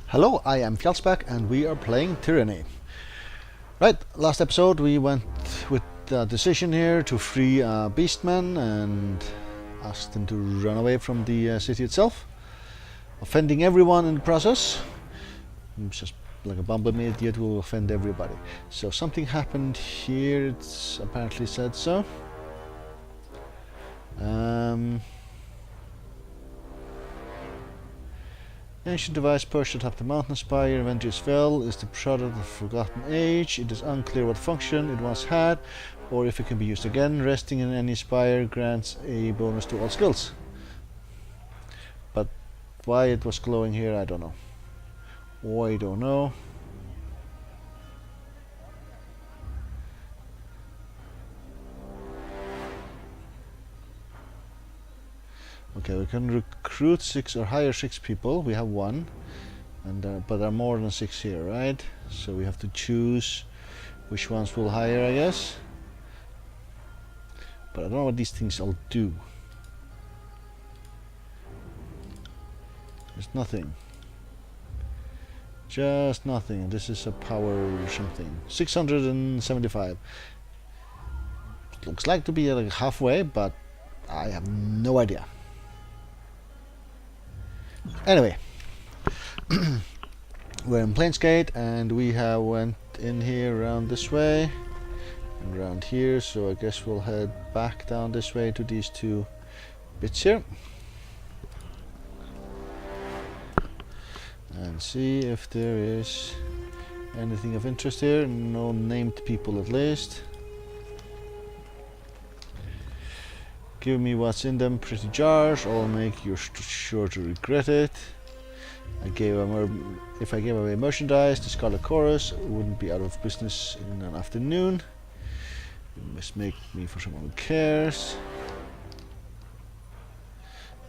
Hello, I am Fjallsback and we are playing Tyranny. Right, last episode we went with the decision here to free Beastman and asked him to run away from the city itself, offending everyone in the process. It's just like a bumblebee idiot who will offend everybody. So something happened here, it's apparently said so. Ancient device perched atop the mountain spire, Avengers fell, is the product of a forgotten age. It is unclear what function it once had, or if it can be used again. Resting in any spire grants a bonus to all skills. But why it was glowing here, I don't know. I don't know. Okay, we can recruit 6 or hire 6 people. We have 1, and but there are more than 6 here, right? So we have to choose which ones we'll hire, I guess. But I don't know what these things all do. There's nothing. Just nothing. This is a power something. 675. Looks like to be like halfway, but I have no idea. Anyway, we're in Planescape and we have went in here around this way and around here, so I guess we'll head back down this way to these 2 bits here and see if there is anything of interest here. No named people at least. Give me what's in them, pretty jars. I'll make you sure to regret it. If I gave away merchandise, the Scarlet Chorus wouldn't be out of business in an afternoon. You must make me for someone who cares.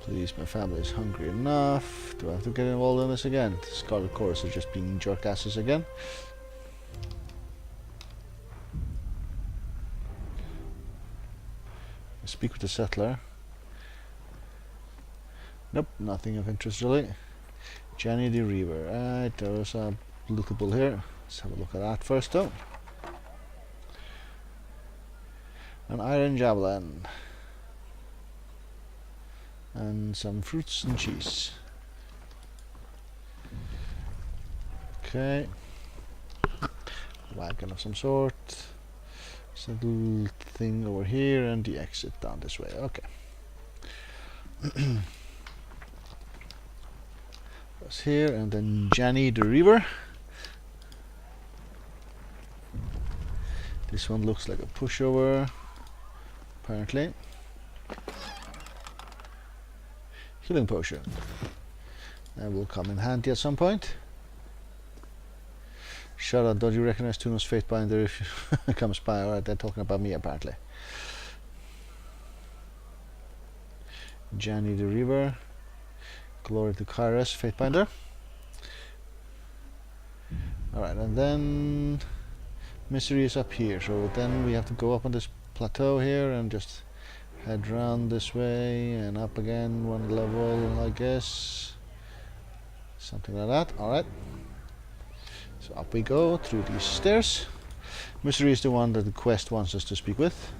Please, my family is hungry enough. Do I have to get involved in this again? The Scarlet Chorus are just being jerkasses again. Speak with the settler. Nope, nothing of interest really. Jenny the Reaver. Right, there's a lootable here. Let's have a look at that first though. An iron javelin. And some fruits and cheese. Okay. Wagon of some sort. Little thing over here and the exit down this way. Okay. That's here, and then Jenny the Reaver. This one looks like a pushover, apparently. Healing potion. That will come in handy at some point. Shut up, don't you recognize Tuno's Fatebinder if you comes by? Alright, they're talking about me apparently. Jenny the Reaver. Glory to Kairos, Fatebinder. Alright, and then Misery is up here, so then we have to go up on this plateau here and just head round this way and up again 1 level, I guess. Something like that, alright. So up we go through these stairs. Misery is the one that the quest wants us to speak with.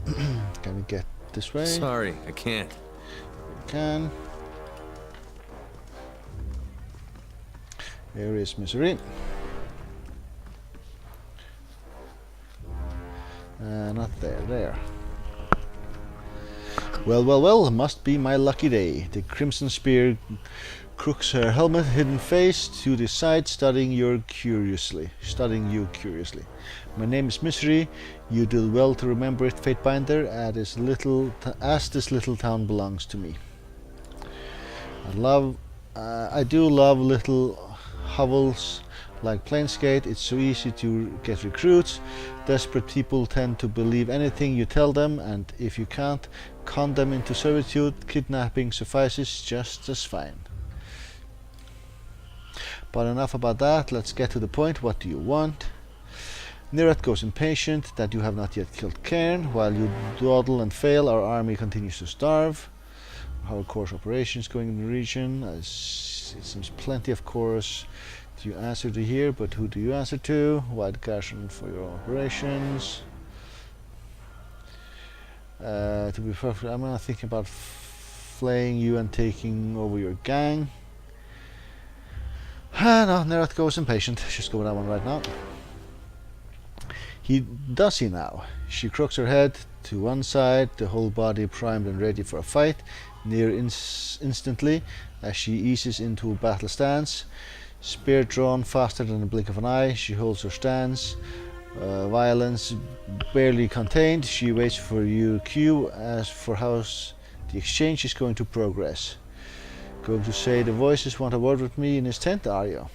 Can we get this way? Sorry, I can't. We can. Here is Misery. Not there, there. Well, must be my lucky day. The Crimson Spear crooks her helmet hidden face to the side, studying you curiously. My name is Misery. You do well to remember it, Fatebinder, as this little town belongs to me. I do love little hovels like Planescape. It's so easy to get recruits. Desperate people tend to believe anything you tell them, and if you can't con them into servitude, kidnapping suffices just as fine. But enough about that, let's get to the point. What do you want? Nerat goes impatient that you have not yet killed Cairn. While you dawdle and fail, our army continues to starve. How are course operations going in the region? It seems plenty, of course. Do you answer to here, but who do you answer to? White garrison for your operations. To be perfect, I'm not thinking about flaying you and taking over your gang. No, Nerat goes impatient. Just go with that one right now. Does he now? She crooks her head to one side, the whole body primed and ready for a fight, near instantly as she eases into a battle stance. Spear drawn faster than the blink of an eye, she holds her stance. Violence barely contained. She waits for your cue as for how the exchange is going to progress. Going to say the voices want a word with me in his tent, are you?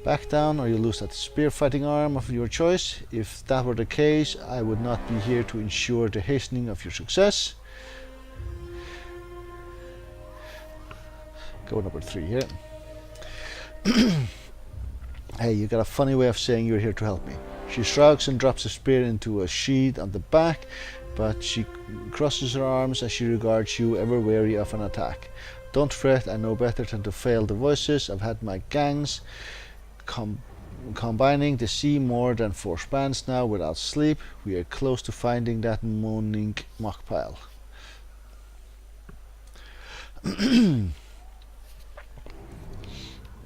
Back down or you lose that spear fighting arm of your choice. If that were the case, I would not be here to ensure the hastening of your success. Go number 3 here. Hey, you got a funny way of saying you're here to help me. She shrugs and drops a spear into a sheath on the back, but she crosses her arms as she regards you, ever wary of an attack. Don't fret, I know better than to fail the voices. I've had my gangs combining to see more than 4 spans now without sleep. We are close to finding that moaning mock pile.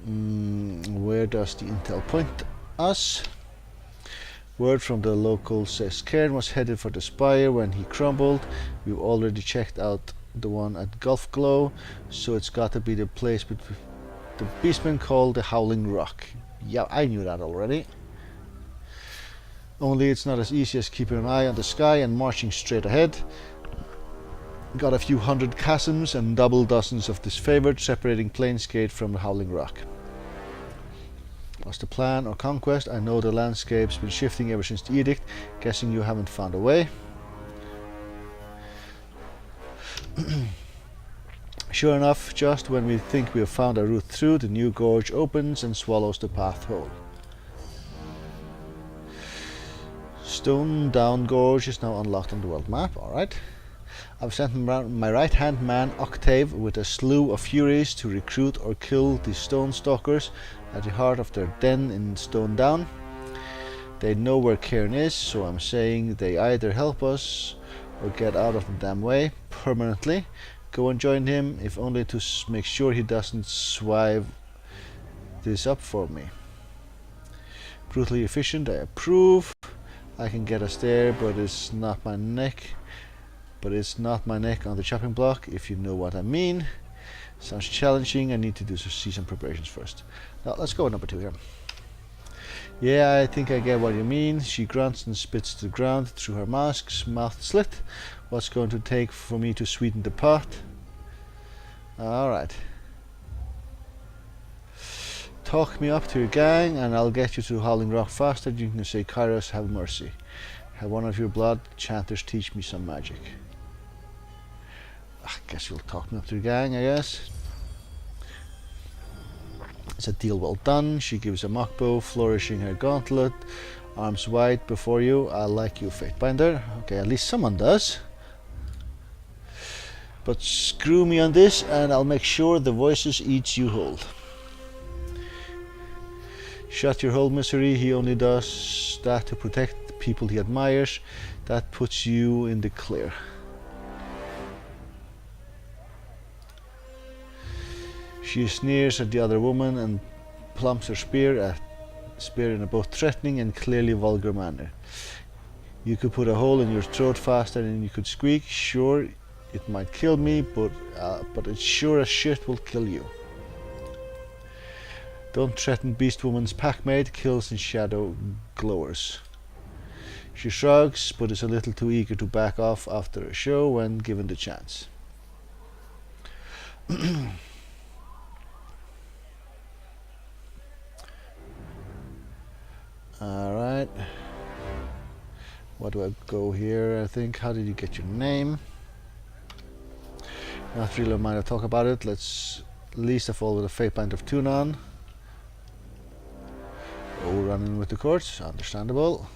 Where does the intel point us? Word from the local says Cairn was headed for the spire when he crumbled. We've already checked out the one at Gulf Glow, so it's got to be the place with the beastman called the Howling Rock. Yeah, I knew that already. Only it's not as easy as keeping an eye on the sky and marching straight ahead. Got a few hundred chasms and double dozens of disfavored separating Planescape from the Howling Rock. What's the plan or conquest? I know the landscape's been shifting ever since the edict. Guessing you haven't found a way. Sure enough, just when we think we have found a route through, the new gorge opens and swallows the path whole. Stone Down Gorge is now unlocked on the world map, alright. I've sent my right-hand man Octave with a slew of furies to recruit or kill the Stone Stalkers at the heart of their den in Stone Down. They know where Cairn is, so I'm saying they either help us or get out of the damn way permanently. Go and join him, if only to make sure he doesn't swive this up for me. Brutally efficient, I approve. I can get us there, but it's not my neck. But it's not my neck on the chopping block, if you know what I mean. Sounds challenging. I need to see some preparations first. Now let's go with number 2 here. Yeah, I think I get what you mean. She grunts and spits to the ground through her mask's mouth slit. What's going to take for me to sweeten the pot? Alright. Talk me up to your gang and I'll get you to Howling Rock faster than you can say Kairos have mercy. Have one of your blood chanters teach me some magic. I guess you'll talk me up to your gang, I guess. It's a deal well done. She gives a mock bow, flourishing her gauntlet, arms wide before you. I like you, Fatebinder. Okay, at least someone does. But screw me on this and I'll make sure the voices eat you whole. Shut your hole, misery. He only does that to protect the people he admires. That puts you in the clear. She sneers at the other woman and plumps her spear in a both threatening and clearly vulgar manner. You could put a hole in your throat faster than you could squeak. Sure, it might kill me, but it sure as shit will kill you. Don't threaten Beast Woman's packmate, kills in shadow glowers. She shrugs, but is a little too eager to back off after a show when given the chance. Alright. What do I go here, I think? How did you get your name? Not really a mind to talk about it. Let's least of all with a Fatebinder of Tunon. Oh, running with the courts, understandable.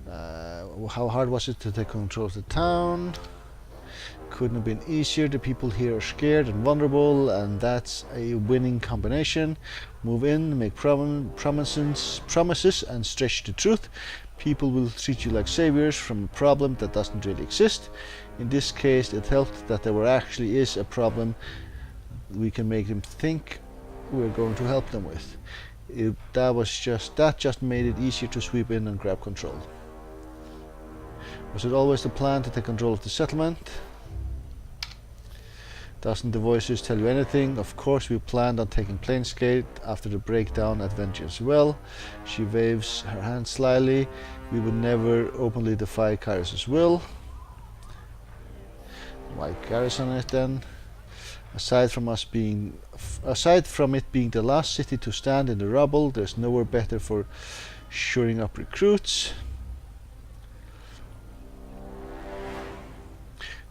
How hard was it to take control of the town? Couldn't have been easier. The people here are scared and vulnerable, and that's a winning combination. Move in, make promises, and stretch the truth. People will treat you like saviors from a problem that doesn't really exist. In this case, it helped that there actually is a problem we can make them think we're going to help them with. That just made it easier to sweep in and grab control. Was it always the plan to take control of the settlement? Doesn't the voices tell you anything? Of course we planned on taking Planescape after the breakdown at Vengeance Well. She waves her hand slyly. We would never openly defy Kyros's will. Why garrison it then? Aside from it being the last city to stand in the rubble, there's nowhere better for shoring up recruits.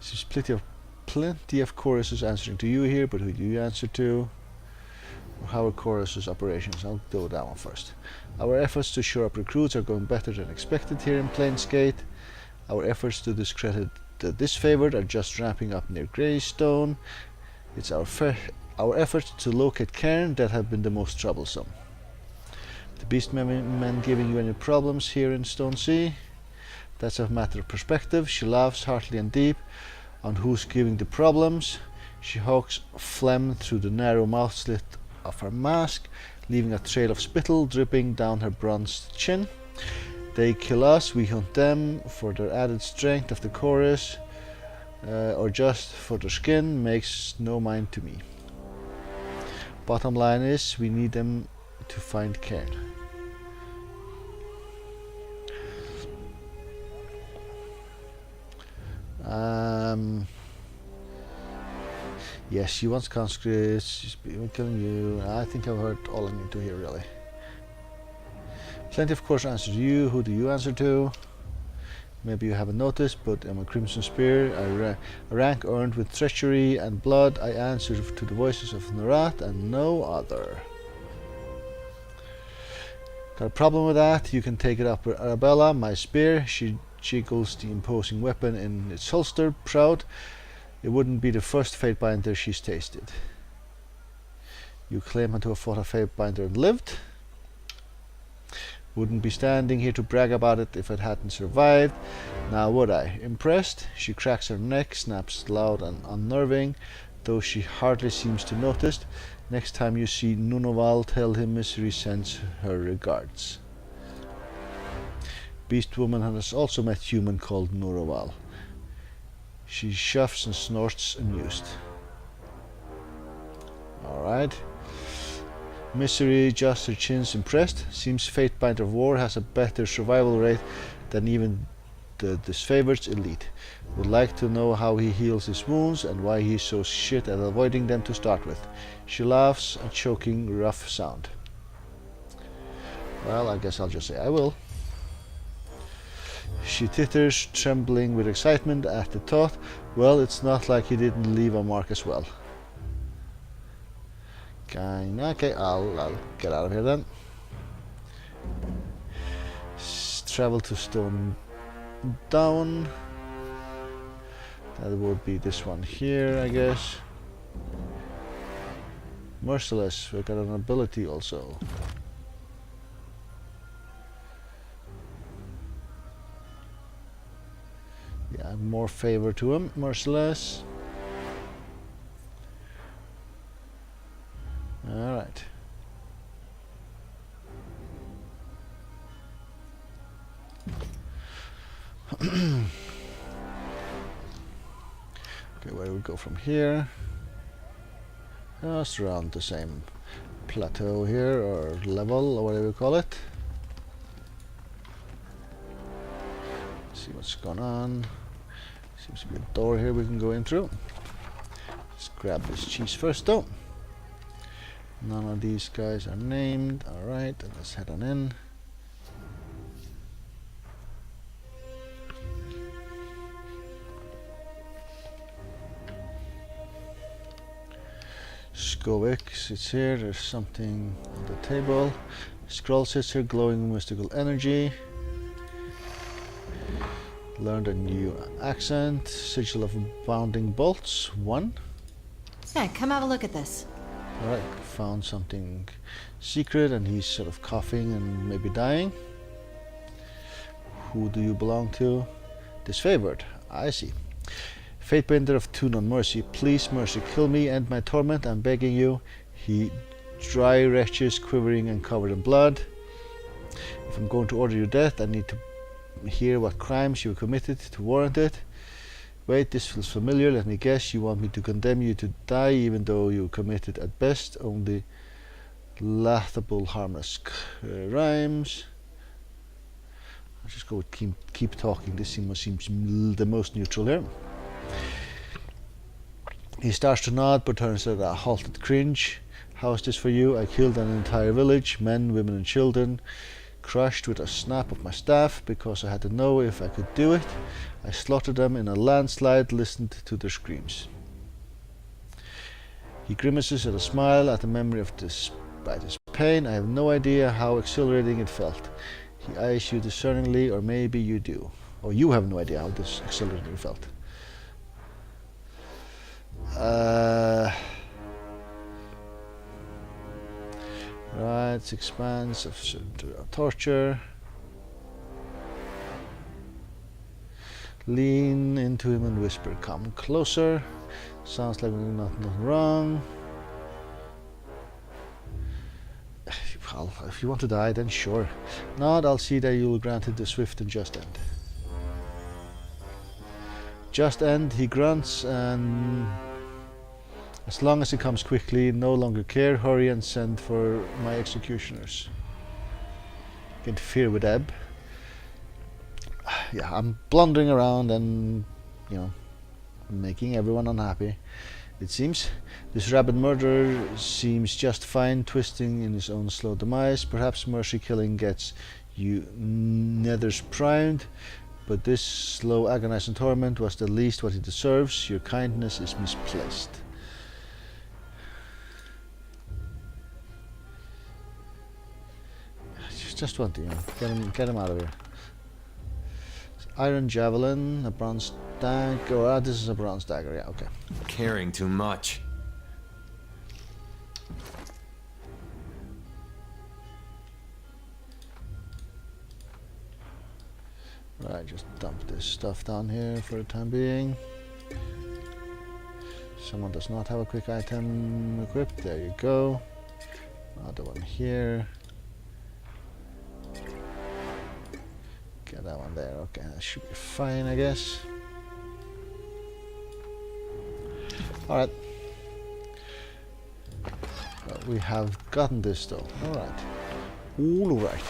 There's plenty of choruses answering to you here, but who do you answer to? How are choruses operations? I'll do that one first. Our efforts to shore up recruits are going better than expected here in Planescape. Our efforts to discredit the disfavored are just ramping up near Greystone. It's our efforts to locate Cairn that have been the most troublesome. The Beastmen giving you any problems here in Stone Sea? That's a matter of perspective. She laughs heartily and deep on who's giving the problems. She hawks phlegm through the narrow mouth slit of her mask, leaving a trail of spittle dripping down her bronzed chin. They kill us, we hunt them for their added strength of the chorus, or just for their skin, makes no mind to me. Bottom line is, we need them to find Cairn. Yes, she wants conscripts, she's been killing you. I think I've heard all I need to hear, really. Plenty of course answer to you. Who do you answer to? Maybe you haven't noticed, but I'm a Crimson Spear, a rank earned with treachery and blood. I answer to the voices of Narat and no other. Got a problem with that? You can take it up with Arabella, my spear. She jiggles the imposing weapon in its holster, proud. It wouldn't be the first Fatebinder she's tasted. You claim to have fought a Fatebinder and lived. Wouldn't be standing here to brag about it if it hadn't survived. Now would I? Impressed? She cracks her neck, snaps loud and unnerving, though she hardly seems to notice. Next time you see Nunoval, tell him Misery sends her regards. Beast Woman has also met human called Nunoval. She shuffs and snorts amused. Alright. Misery just her chin's impressed. Seems Fatebinder of War has a better survival rate than even the disfavored's elite. Would like to know how he heals his wounds and why he's so shit at avoiding them to start with. She laughs, a choking, rough sound. Well, I guess I'll just say I will. She titters, trembling with excitement at the thought. Well, it's not like he didn't leave a mark as well. Okay, I'll get out of here then. Travel to Stone Down. That would be this one here, I guess. Merciless, we got an ability also. Yeah, more favor to him, Merciless. Alright. Okay, where do we go from here? Just around the same plateau here, or level, or whatever you call it. See what's going on. Seems to be a door here we can go in through. Let's grab this cheese first though. None of these guys are named. Alright, let's head on in. Skovik sits here. There's something on the table. Scroll sits here, glowing mystical energy. Learned a new accent. Sigil of bounding bolts. 1. Yeah, come have a look at this. Alright, found something secret and he's sort of coughing and maybe dying. Who do you belong to? Disfavored. I see. Fatebender of Two Non Mercy. Please, mercy, kill me, end my torment, I'm begging you. He dry wretches, quivering and covered in blood. If I'm going to order your death, I need to hear what crimes you committed to warrant it. Wait, this feels familiar. Let me guess. You want me to condemn you to die, even though you committed at best only laughable, harmless crimes. I'll just go with keep talking. This seems the most neutral here. He starts to nod, but turns at a halted cringe. How is this for you? I killed an entire village, men, women, and children. Crushed with a snap of my staff because I had to know if I could do it. I slaughtered them in a landslide, listened to their screams. He grimaces at a smile at the memory of this pain. I have no idea how exhilarating it felt. He eyes you discerningly, or maybe you do. Or you have no idea how this exhilarating felt. Right, 6 bands of torture. Lean into him and whisper, come closer. Sounds like nothing wrong. Well, if you want to die, then sure. Not, I'll see that you'll grant it the swift and just end. Just end, he grunts, and as long as it comes quickly, no longer care, hurry and send for my executioners. Interfere with Ebb. Yeah, I'm blundering around and, making everyone unhappy. It seems. This rabid murderer seems just fine, twisting in his own slow demise. Perhaps mercy killing gets you nethers primed, but this slow agonizing torment was the least what he deserves. Your kindness is misplaced. Just want to, get him out of here. Iron javelin, a bronze dagger. This is a bronze dagger. Yeah, okay. Caring too much. Right, just dump this stuff down here for the time being. Someone does not have a quick item equipped. There you go. Another one here. Get that one there. Okay, that should be fine, I guess. Alright. Well, we have gotten this though. Alright. Alright.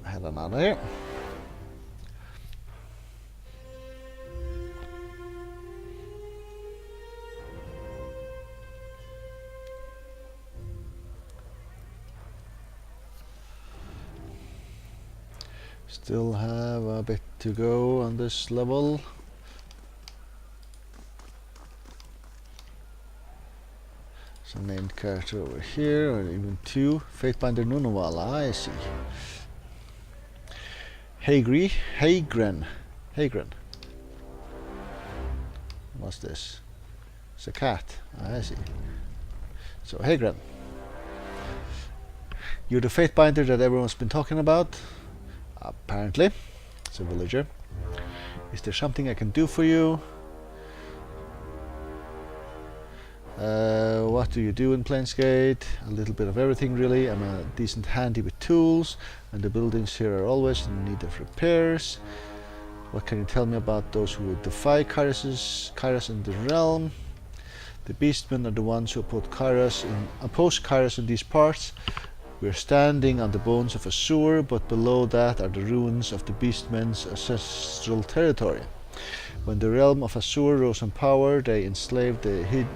Head on out of here. Still have a bit to go on this level. Some named character over here, or even 2. Fatebinder Nunawala, I see. Hagren. What's this? It's a cat. I see. So Hagren. You're the Fatebinder that everyone's been talking about. Apparently. It's a villager. Is there something I can do for you? What do you do in Planescape? A little bit of everything, really. I'm a decent handy with tools, and the buildings here are always in need of repairs. What can you tell me about those who would defy Kairos in the realm? The Beastmen are the ones who oppose Kairos in these parts. We're standing on the bones of a sewer, but below that are the ruins of the Beastmen's ancestral territory. When the realm of Azure rose in power, they enslaved the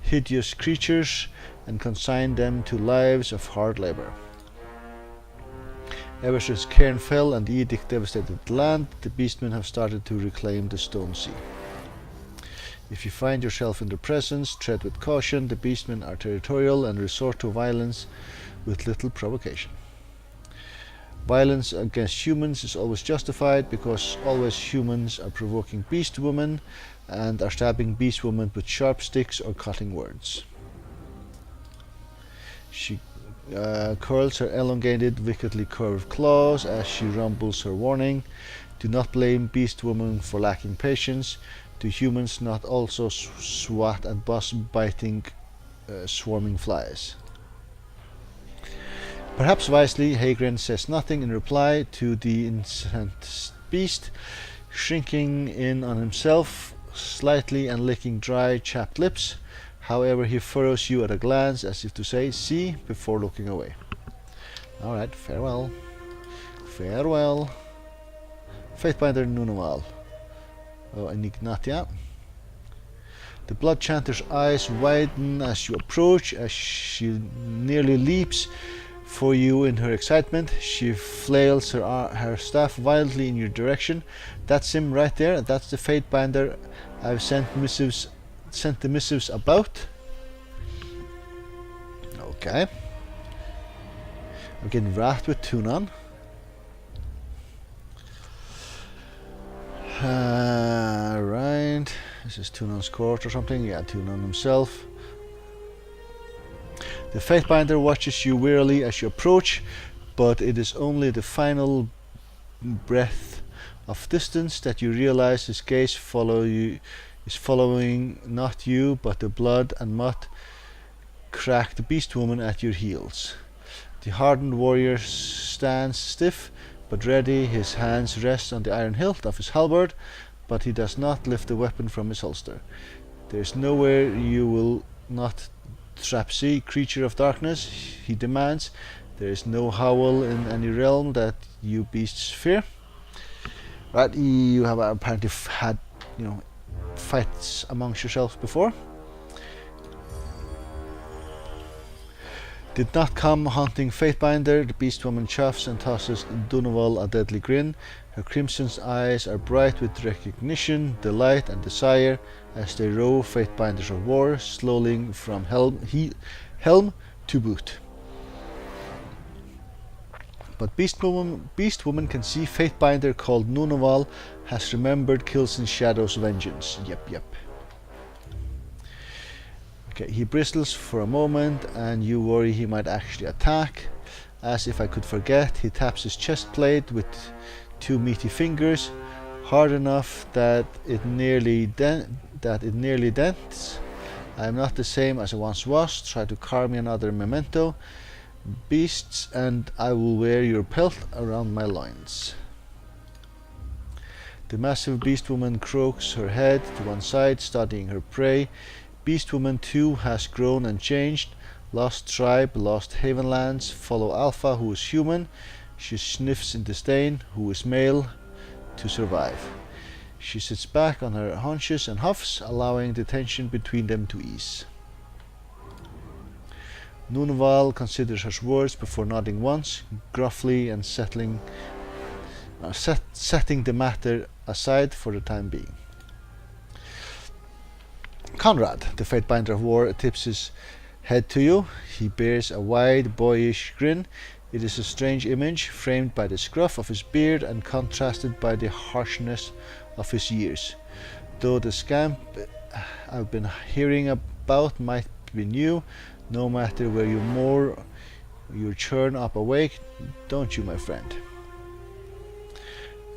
hideous creatures and consigned them to lives of hard labor. Ever since Cairn fell and the edict devastated the land, the Beastmen have started to reclaim the Stone Sea. If you find yourself in their presence, tread with caution. The beastmen are territorial and resort to violence with little provocation. Violence against humans is always justified because always humans are provoking beast women and are stabbing beast women with sharp sticks or cutting words. She curls her elongated, wickedly curved claws as she rumbles her warning. Do not blame beast woman for lacking patience. Do humans not also swat at biting, swarming flies? Perhaps wisely, Hagren says nothing in reply to the incensed beast, shrinking in on himself slightly and licking dry, chapped lips. However, he furrows you at a glance as if to say, see, before looking away. Alright, farewell. Farewell. Faithbinder Nunaval. Oh, Enignatia. The blood chanter's eyes widen as you approach, as she nearly leaps for you in her excitement. She flails her staff violently in your direction. That's him right there. That's the Fatebinder I've sent the missives about. Okay. I'm getting wrath with Tunon. Right. This is Tunon's court or something. Yeah, Tunon himself. The Fatebinder watches you wearily as you approach, but it is only the final breath of distance that you realize his gaze is following not you, but the blood and mud cracked beast woman at your heels. The hardened warrior stands stiff but ready. His hands rest on the iron hilt of his halberd, but he does not lift the weapon from his holster. There is nowhere you will not trap see, creature of darkness, he demands. There is no howl in any realm that you beasts fear. Right, you have apparently had, fights amongst yourselves before. Did not come hunting Fatebinder. The beast woman chuffs and tosses Dunaval a deadly grin. Her crimson eyes are bright with recognition, delight, and desire as they row Fatebinders of war, slowly from helm to boot. But Beast Woman can see Fatebinder called Nunaval has remembered Kilson Shadow's vengeance. Yep. Okay, he bristles for a moment and you worry he might actually attack. As if I could forget, he taps his chest plate with two meaty fingers, hard enough that it nearly dents. I am not the same as I once was. Try to carve me another memento, beasts, and I will wear your pelt around my loins. The massive beast woman croaks her head to one side, studying her prey. Beast woman too has grown and changed. Lost tribe, lost havenlands. Follow Alpha, who is human. She sniffs in disdain, who is male, to survive. She sits back on her haunches and huffs, allowing the tension between them to ease. Nunaval considers her words before nodding once, gruffly, and setting the matter aside for the time being. Conrad, the Fatebinder of War, tips his head to you. He bears a wide, boyish grin. It is a strange image, framed by the scruff of his beard and contrasted by the harshness of his years. Though the scamp I've been hearing about might be new, no matter where you churn up awake, don't you, my friend?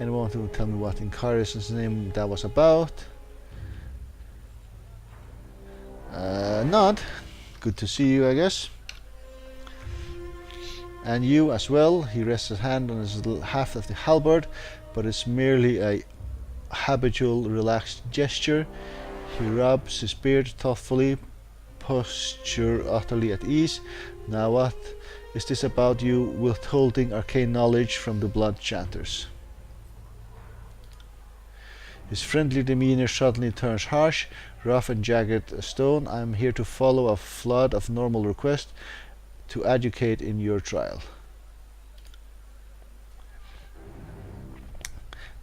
Anyone want to tell me what in Karison's name that was about? Nod. Good to see you, I guess. And you as well. He rests his hand on his little haft of the halberd, but it's merely a habitual, relaxed gesture. He rubs his beard thoughtfully, posture utterly at ease. Now what is this about you withholding arcane knowledge from the blood chanters? His friendly demeanor suddenly turns harsh, rough and jagged as stone. I am here to follow a flood of normal requests to educate in your trial.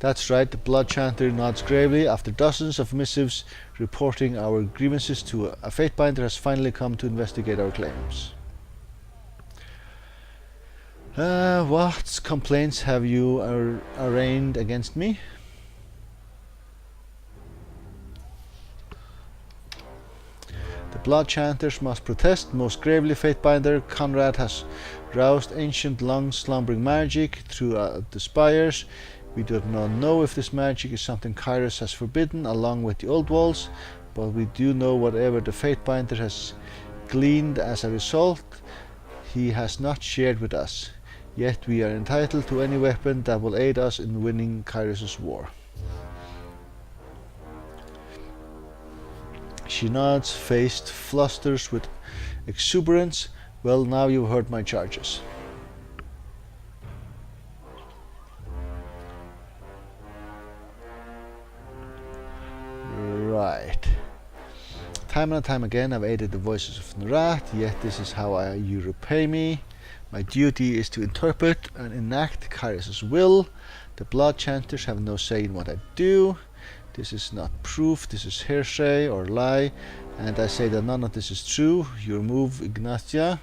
That's right, the Blood Chanter nods gravely. After dozens of missives reporting our grievances to a Fatebinder has finally come to investigate our claims. What complaints have you arraigned against me? The Blood Chanters must protest. Most gravely, Fatebinder, Conrad has roused ancient long-slumbering magic through the spires. We do not know if this magic is something Kairos has forbidden along with the old walls, but we do know whatever the Fatebinder has gleaned as a result, he has not shared with us. Yet we are entitled to any weapon that will aid us in winning Kairos' war. She nods, face flusters with exuberance. Well, now you've heard my charges. Right. Time and time again I've aided the voices of Narat, yet this is how you repay me. My duty is to interpret and enact Kairos' will. The Blood Chanters have no say in what I do. This is not proof, this is hearsay or lie, and I say that none of this is true. You remove Ignatia.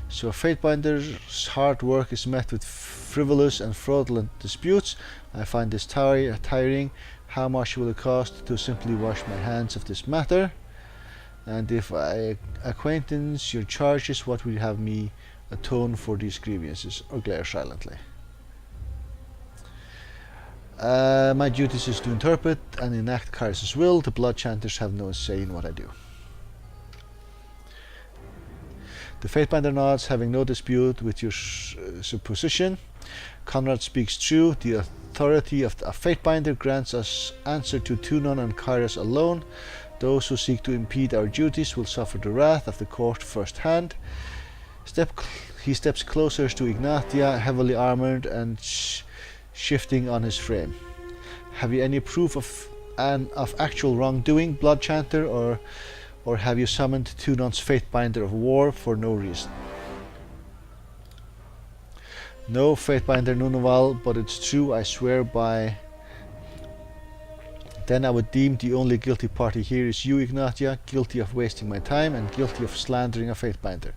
So Fatebinder's hard work is met with frivolous and fraudulent disputes. I find this tiring. How much will it cost to simply wash my hands of this matter? And if I acquaintance your charges, what will you have me atone for these grievances, or glare silently? My duty is to interpret and enact Kairos' will. The Blood Chanters have no say in what I do. The Fatebinder nods, having no dispute with your supposition. Conrad speaks true. The authority of a Fatebinder grants us answer to Tunon and Kairos alone. Those who seek to impede our duties will suffer the wrath of the court firsthand. He steps closer to Ignatia, heavily armored and shifting on his frame. Have you any proof of actual wrongdoing, Blood Chanter, or have you summoned Tunon's Fatebinder of war for no reason? No, Fatebinder Nunaval, but it's true, I swear by. Then I would deem the only guilty party here is you, Ignatia, guilty of wasting my time and guilty of slandering a Fatebinder.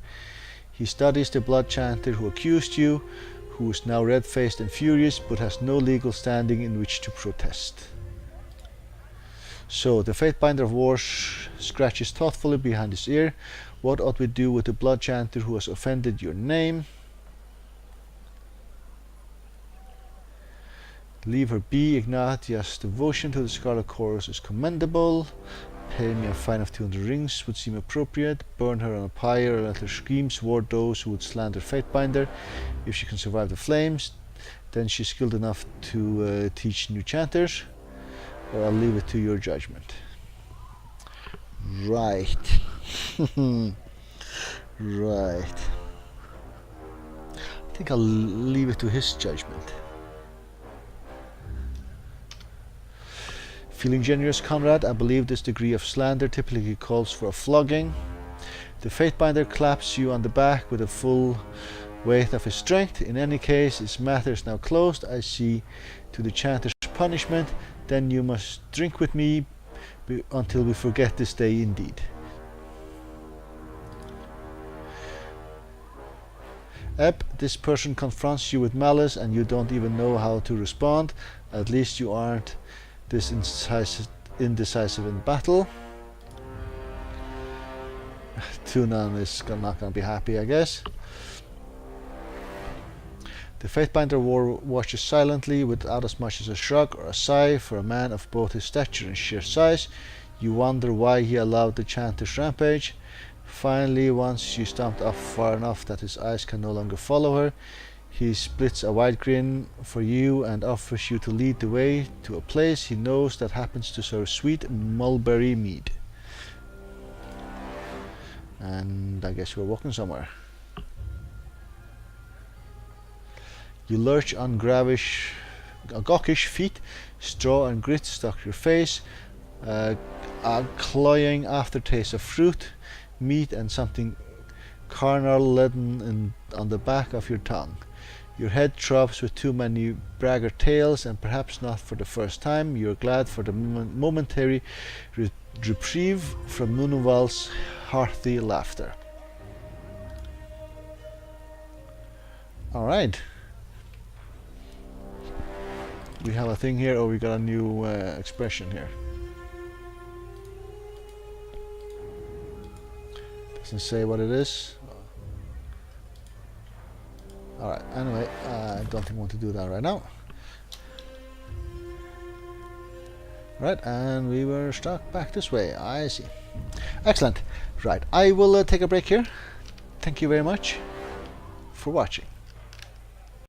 He studies the Blood Chanter who accused you, who is now red-faced and furious, but has no legal standing in which to protest. So the Fatebinder of War scratches thoughtfully behind his ear. What ought we do with the Blood Chanter who has offended your name? Leave her be. Ignatius' devotion to the Scarlet Chorus is commendable. Pay me a fine of 200 rings would seem appropriate. Burn her on a pyre, or let her screams ward those who would slander Fatebinder. If she can survive the flames, then she's skilled enough to teach new chanters, or I'll leave it to your judgment. Right. Right. I think I'll leave it to his judgment. Feeling generous, Conrad, I believe this degree of slander typically calls for a flogging. The Fatebinder claps you on the back with the full weight of his strength. In any case, this matter is now closed. I see to the chanter's punishment. Then you must drink with me until we forget this day indeed. Eb, this person confronts you with malice and you don't even know how to respond. At least you aren't this indecisive in battle. Tunan is not going to be happy, I guess. The Fatebinder watches silently without as much as a shrug or a sigh. For a man of both his stature and sheer size, you wonder why he allowed the chanter's rampage. Finally, once you stomped off far enough that his eyes can no longer follow her, he splits a wide grin for you and offers you to lead the way to a place he knows that happens to serve sweet mulberry mead. And I guess we're walking somewhere. You lurch on gawkish feet, straw and grit stock your face, a cloying aftertaste of fruit, meat and something carnal leaden on the back of your tongue. Your head throbs with too many braggart tales, and perhaps not for the first time, you're glad for the momentary reprieve from Munuval's hearty laughter. Alright. We have a thing here, or we got a new expression here. Doesn't say what it is. Alright, anyway, I don't think I want to do that right now. Right, and we were stuck back this way. I see. Excellent. Right, I will take a break here. Thank you very much for watching.